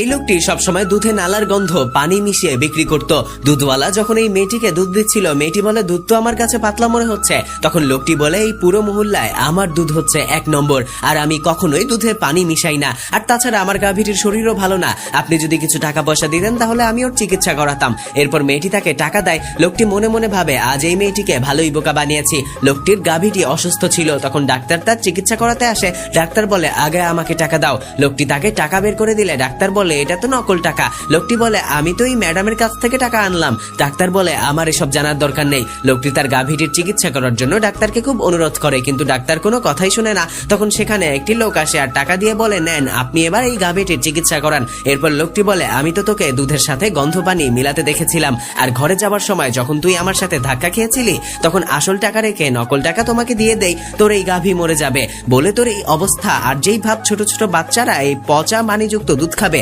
এই লোকটি সবসময় দুধে নালার গন্ধ পানি মিশিয়ে বিক্রি করত। দুধওয়ালা যখন এই মেয়েটিকে দুধ দিচ্ছিল, মেয়েটি বলে দুধ তো আমার কাছে পাতলা মনে হচ্ছে। তখন লোকটি বলে এই পুরো মহল্লায় আমার দুধ হচ্ছে 1 নম্বর, আর আমি কখনোই দুধে পানি মিশাই না। আর তাছাড়া আমার গাভীটির শরীরও ভালো না, আপনি যদি কিছু টাকা পয়সা দিতেন তাহলে আমি ওর চিকিৎসা করাতাম। এরপর মেয়েটি তাকে টাকা দেয়। লোকটি মনে মনে ভাবে আজ এই মেয়েটিকে ভালোই বোকা বানিয়েছি। লোকটির গাভীটি অসুস্থ ছিল, তখন ডাক্তার তার চিকিৎসা করাতে আসে। ডাক্তার বলে আগে আমাকে টাকা দাও। লোকটি তাকে টাকা বের করে দিলে ডাক্তার বলে এটা তো নকল টাকা। লোকটি বলে আমি তো এই ম্যাডামের কাছ থেকে টাকা আনলাম। ডাক্তার বলে আমার এসব জানার দরকার নেই। লোকটি তার গাভীটির চিকিৎসা করার জন্য ডাক্তারকে খুব অনুরোধ করে, কিন্তু ডাক্তার কোনো কথাই শুনে না। তখন সেখানে একটি লোক আসে আর টাকা দিয়ে বলে নেন আপনি এবার এই গাভীটির চিকিৎসা করান। এরপর লোকটি বলে আমি তো তোকে দুধের সাথে গন্ধ পানি মিলাতে দেখেছিলাম, আর ঘরে যাবার সময় যখন তুই আমার সাথে ধাক্কা খেয়েছিলি তখন আসল টাকা রেখে নকল টাকা তোমাকে দিয়ে দেই, তোর এই গাভী মরে যাবে। বলে তোর এই অবস্থা আর যেই ভাব ছোট ছোট বাচ্চারা এই পচা পানিযুক্ত দুধ খাবে।